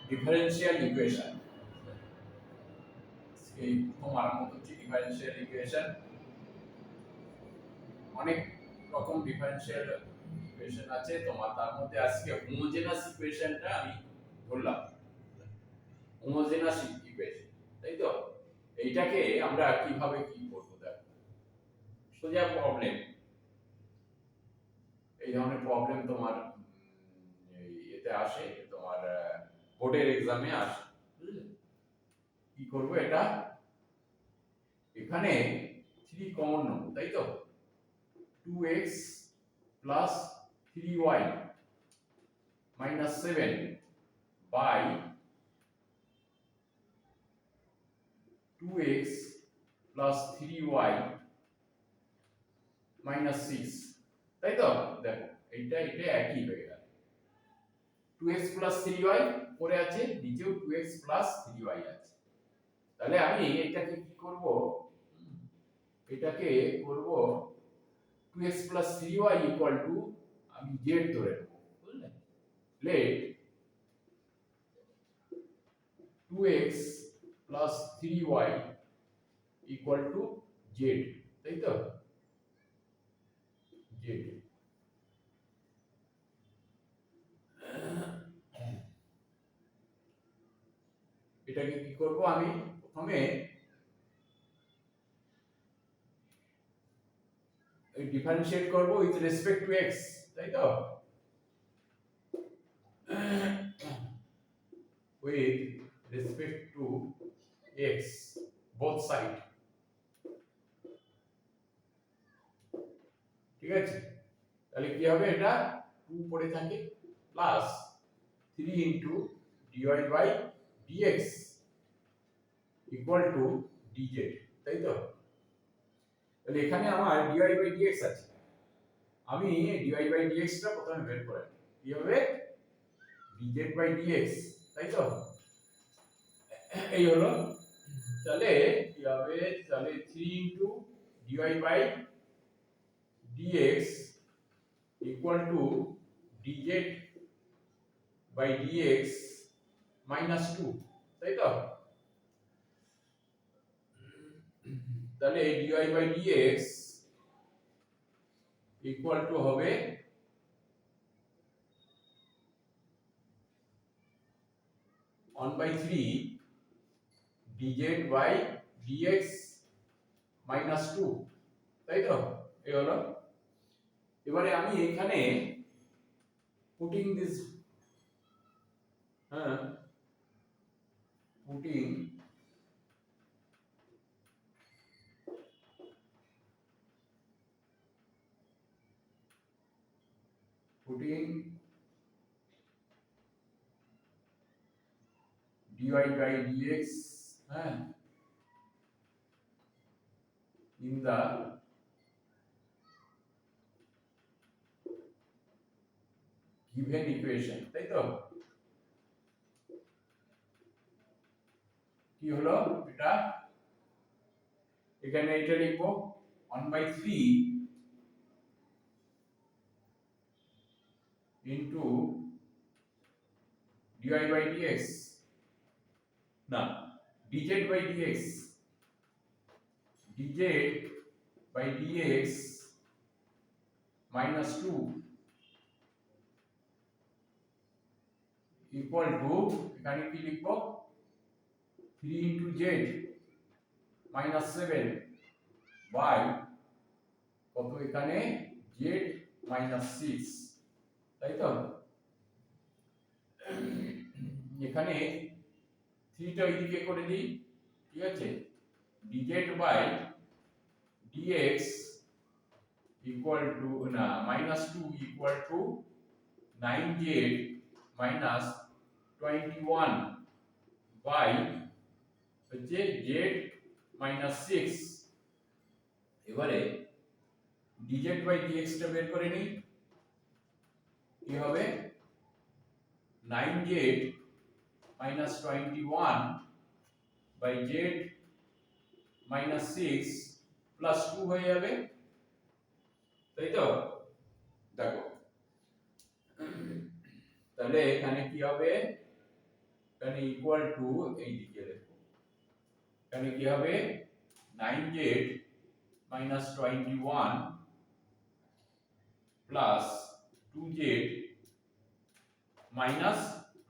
Differential equation. এই প্রথম আরম্ভ করছি ডিফারেনশিয়াল ইকুয়েশন। অনেক রকম ডিফারেনশিয়াল ইকুয়েশন আছে, তোমার তার মধ্যে আজকে হোমোজেনাস ইকুয়েশনটা আমি ধরলাম। হোমোজেনাস ইকুয়েশন, তাই তো? এইটাকে আমরা কিভাবে কি করব দেখো। সোজা প্রবলেম, এই ধরনের প্রবলেম তোমার এতে আসে, তোমার বোর্ডের এক্সামে আসে, বুঝলে? কি করব এটা, এখানে 3 কমন নেব, তাই তো? 2x plus 3y minus 7 by 2x plus 3y minus 6, তাই তো? দেখো এটা একই হয়ে গেল। 2x plus 3y পরে আছে, নিচেও 2x plus 3y আছে। তাহলে আমি এটাকে কি করব, এটাকে করব 2x plus 3y equal to, আমি z ধরে নেব, বুঝলে? let 2x plus 3y equal to z, তাই তো? z, এটাকে কি করব, আমি প্রথমে ডিফারেন্সিয়েট করব উইথ রেসপেক্ট টু x, তাই তো? with respect to x both side, ঠিক আছে? তাহলে কি হবে, এটা 2 পড়ে থাকে plus 3 into dy by dx equal to dz, তাই তো? তাহলে এখানে আমার dy বাই dx আছে, আমি dy বাই dx টা প্রথমে বের করে নিই। কি হবে, dz বাই dx, তাই তো? এই হলো। তাহলে কি হবে, তাহলে 3 into dy by dx equal to dz by dx minus 2, তাই তো? তাহলে dy by dx equal to হবে 1/3 dz বাই dx মাইনাস 2, তাই তো? এই হলো। এবারে আমি এখানে putting this, putting dy by dx in the given equation, তাই তো? কি হলো এটা, এখানে এটা লিখবো 1/3 into dy by dx, না, dz by dx, dz by dx minus 2 equal to, এখানে কি লিখবো, 3 into z minus 7 by কত, এখানে z minus 6, তাই তো? এখানে 3 টা ওইদিকে করে দিই, ঠিক আছে? dz by dx equal to, না, minus 2 equal to 9z minus 21 by হচ্ছে z minus 6। এবারে dz by dx টা বের করে নিই, কি হবে, 9z minus 21 by z minus 6 plus 2 হয়ে যাবে, তাই তো? দেখো তাহলে এখানে কি হবে, এখানে ইকুয়াল টু এই দিকে লিখো, এখানে কি হবে 9z minus 21 plus 2z minus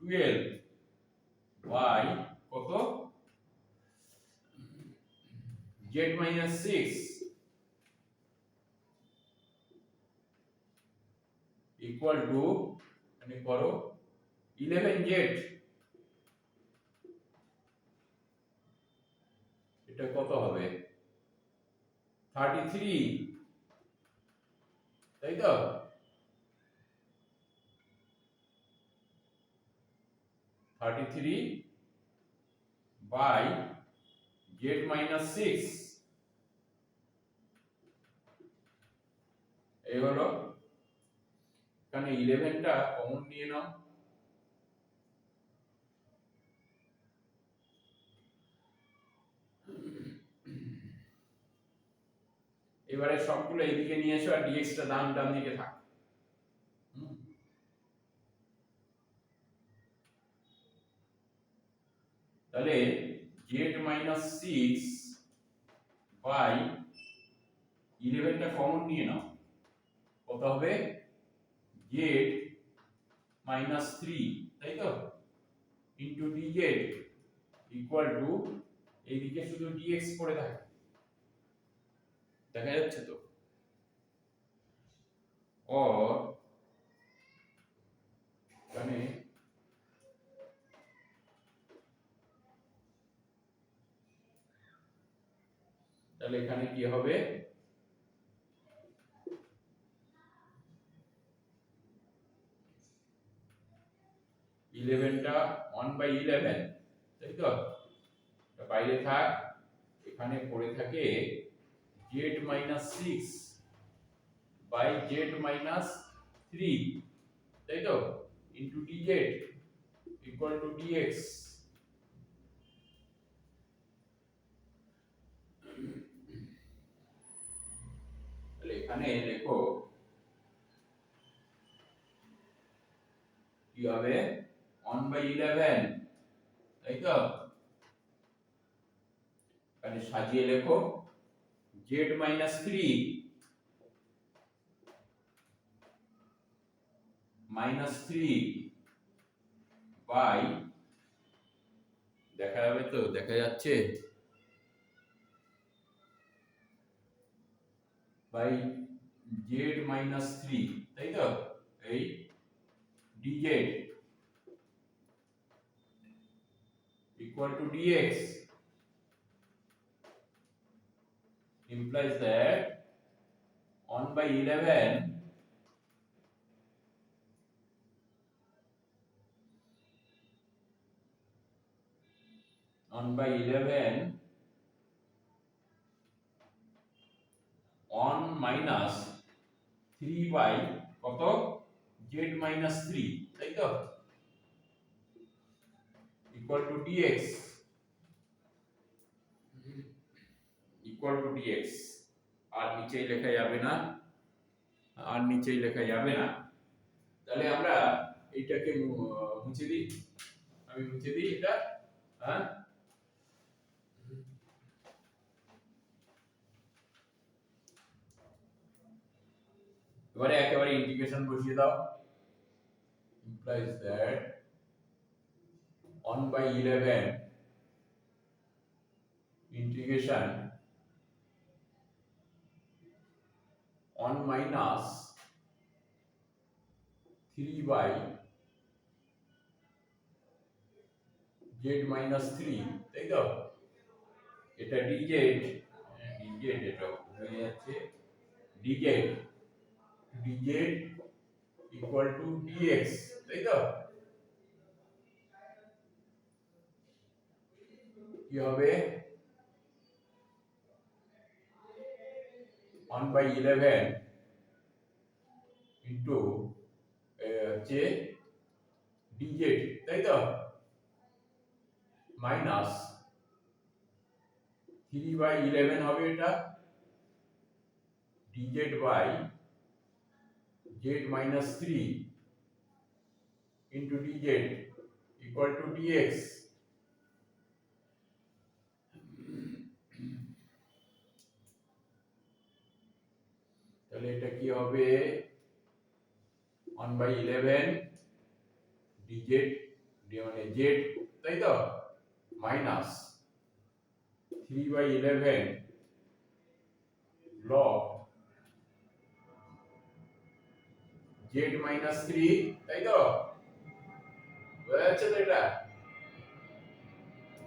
12 by কত z minus 6 equal to মানে করো 11z, এটা কত হবে 33, তাই তো? Thirty three by Z minus six, এই হলো। এখানে 11টা কমন নিয়ে নাও, এবারে সবগুলো এইদিকে নিয়ে এসো আর dx টা ডান দিকে থাক। তাহলে z মাইনাস সিক্স বাই 11টা কমন নিয়ে নাও, কত হবে z মাইনাস থ্রি, তাই তো, ইন্টু dz ইকুয়াল টু এইদিকে শুধু dx পড়ে থাকে, দেখা যাচ্ছে তো? और এখানে তাহলে এখানে কি হবে 11টা 1/11, তাই তো, এটা বাইরে থাক, এখানে পড়ে থাকে z minus six by z minus three, তাই তো, into dz equal to dx। তাহলে এখানে লেখো কি হবে 1/11, তাই তো, এখানে সাজিয়ে লেখো z minus three minus three by, দেখা যাবে তো, দেখা যাচ্ছে, বাই z মাইনাস থ্রি, তাই তো, এই dz equal to dx implies that 1/11 1 minus three by কত z মাইনাস থ্রি, তাই তো, equal to dx equal to dx। আর নিচেই লেখা যাবে না, আর নিচেই লেখা যাবে না। তাহলে আমরা এইটাকে মুছে দিই, আমি মুছে দিই এটা, হ্যাঁ, এবারে একেবারে ইন্টিগ্রেশন বসিয়ে দাও, implies that 1/11 integration 1 minus 3 by z minus 3, তাই তো, এটা dz, এটা হয়ে যাচ্ছে dz equal to dx, তাই তো, কি হবে 1/11 ইন্টু হচ্ছে dz, তাই তো, মাইনাস 3/11 হবে এটা dz by z minus three into dz equal to dx, তাহলে এটা কি হবে 1/11 dz মানে z, তাই তো, মাইনাস 3/11 log z minus 3, তাই তো, বোঝা যাচ্ছে তো এটা,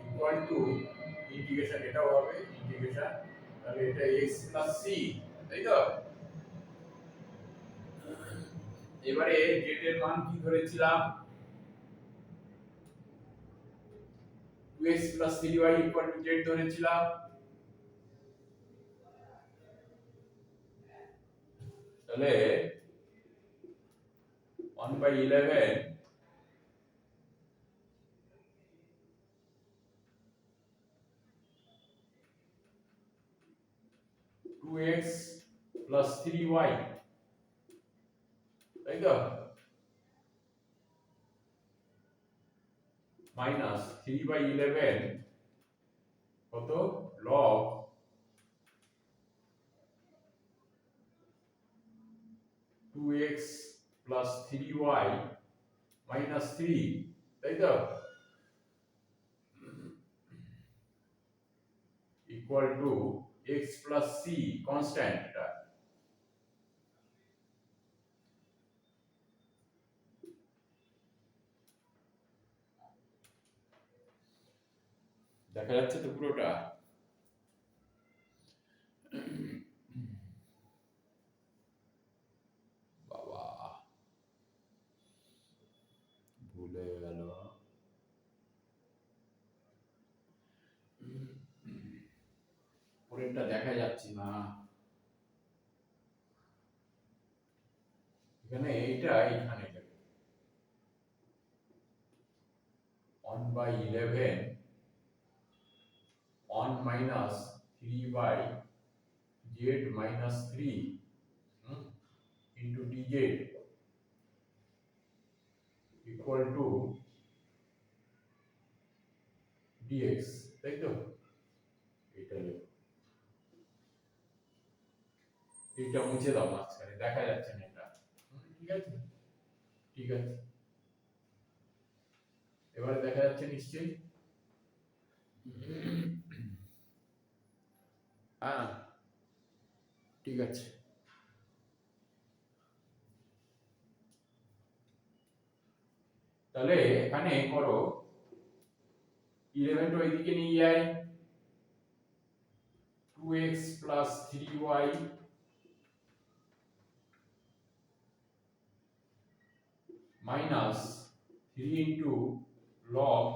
ইকুয়াল টু ইন্টিগ্রেশন, এটাও হবে ইন্টিগ্রেশন, তাহলে এটা x plus c, তাই তো। এবারে z এর মান কি ধরেছিলাম, 2x plus 3y equal to z ধরেছিলাম, তাহলে 1/11 2x plus 3y, তাই তো, মাইনাস 3/11 কত log 2x plus 3y minus 3, তাই তো, equal to x plus c constant, এটা দেখা যাচ্ছে তো পুরোটা, বাবা ভুলে গেল, পরেরটা দেখা যাচ্ছে না, এখানে এইটা এখানে যাবে 1/11 1 minus 3 by z minus 3 into dz equal to dx, তাই তো, এটা লিখো, এটা মুছে দাও মাঝখানে, দেখা যাচ্ছে না এটা, ঠিক আছে, ঠিক আছে, এবারে দেখা যাচ্ছে নিশ্চয়ই, হ্যাঁ ঠিক আছে, তাহলে এখানে করো 11 টা ওইদিকে নিয়ে যাই, 2x plus 3y minus 3 into log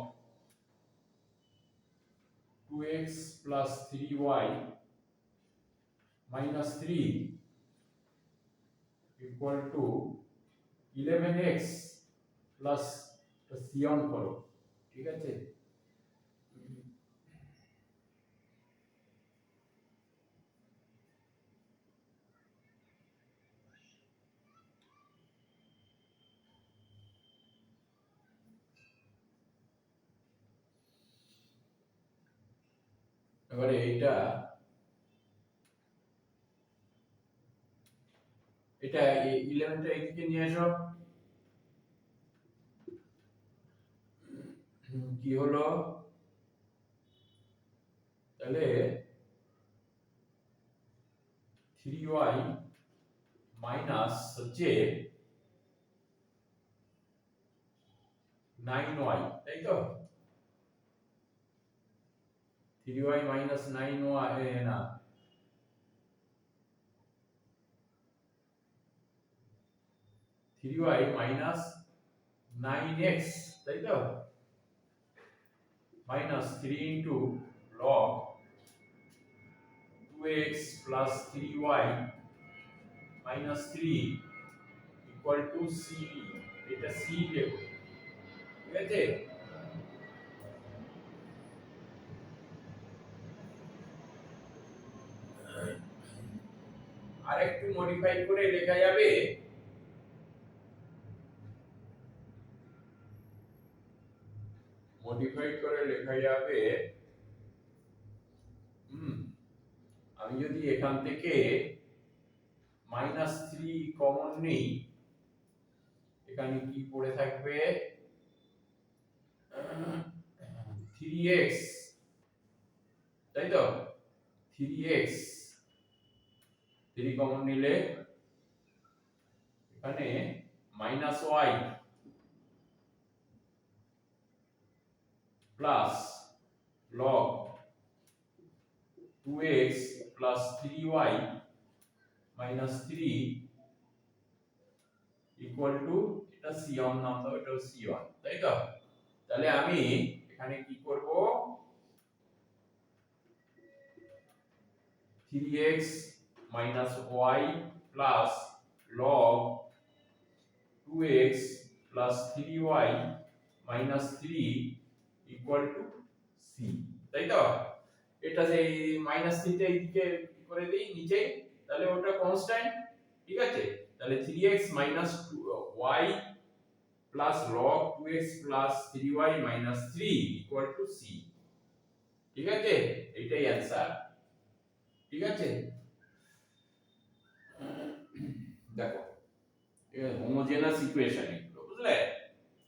2x plus 3y minus 3 equal to 11x plus c on করো, ঠিক আছে, এবারে এটা এটা 11 টা এদিকে নিয়ে আসো, কি হলো, তাহলে 3y মাইনাস হচ্ছে 9y, তাই তো, 3y minus 9y না, 3y minus 9x, তাই তো, minus 3 into log 2x plus 3y minus 3 equal to cb, এটা c লেখো, ঠিক আছে, আর একটু মডিফাই করে লেখা যাবে, মডিফাই করে লেখা যাবে আমি যদি এখান থেকে -3 কমন নেই, এখানে কি পড়ে থাকবে 3x, তাই তো 3x 3 কমন নিলে এখানে -y plus log 2x plus 3y minus 3 equal to, এটা c1 নাম দাও, এটা c1, তাই তো? তাহলে আমি এখানে কি করব 3x minus y plus log 2x plus 3y minus 3 equal to c, তাই তো? এটা যে -3 টা এইদিকে করে দেই নিচে, তাহলে ওটা কনস্ট্যান্ট, ঠিক আছে? তাহলে 3x minus 2y plus log 2x plus 3y minus 3 equal to c, ঠিক আছে? এটাই অ্যানসার, ঠিক আছে? দেখো হোমোজেনাস ইকুয়েশন এগুলো, বুঝলে?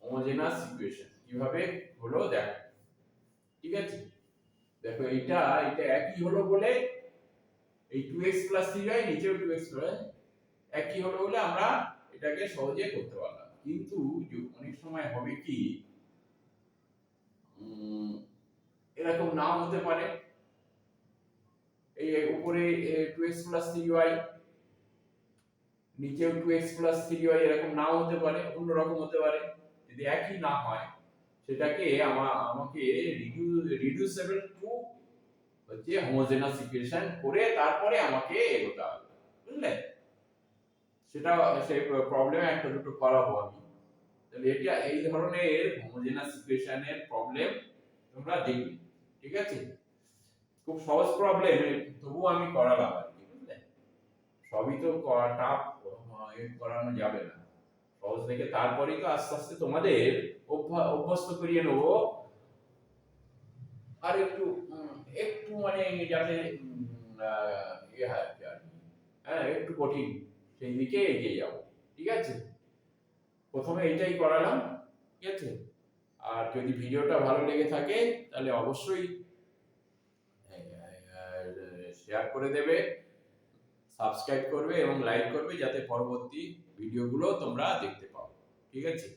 হোমোজেনাস ইকুয়েশন কিভাবে হলো দেখো, ঠিক আছে? দেখো এটা একই হলো বলে এই 2x 3y নিচেও 2x একই হলো বলে আমরা এটাকে সহজে করতে পারলাম। কিন্তু অনেক সময় হবে কি এরকম নাও হতে পারে, এই উপরে 2x 3y নিচেও 2x 3y এরকম নাও হতে পারে, অন্যরকম হতে পারে। যদি একই না হয় সেটাকে আমাকে রিডিউসেবল টু হচ্ছে হোমোজেনাস ইকুয়েশন করে তারপরে আমাকে এগোতে হবে, বুঝলে? সেটা সেই প্রবলেমে একটা দুটো করাবো আমি। তাহলে এটা এই ধরনের হোমোজেনাস ইকুয়েশনের প্রবলেম তোমরা দেখবে, ঠিক আছে? খুব সহজ প্রবলেম, তবুও আমি করালাম আর কি, বুঝলে? সবই তো টাফ করানো যাবে না, সহজ থেকে তারপরেই তো আস্তে আস্তে তোমাদের অভ্যস্ত করিয়ে নেবো, আর একটু মানে যাতে হ্যাঁ একটু কঠিন সেই দিকে এগিয়ে যাবো, ঠিক আছে? প্রথমে এটাই করালাম, ঠিক আছে? আর যদি ভিডিওটা ভালো লেগে থাকে তাহলে অবশ্যই শেয়ার করে দেবে, সাবস্ক্রাইব করবে এবং লাইক করবে যাতে পরবর্তী ভিডিওগুলো তোমরা দেখতে পাও, ঠিক আছে?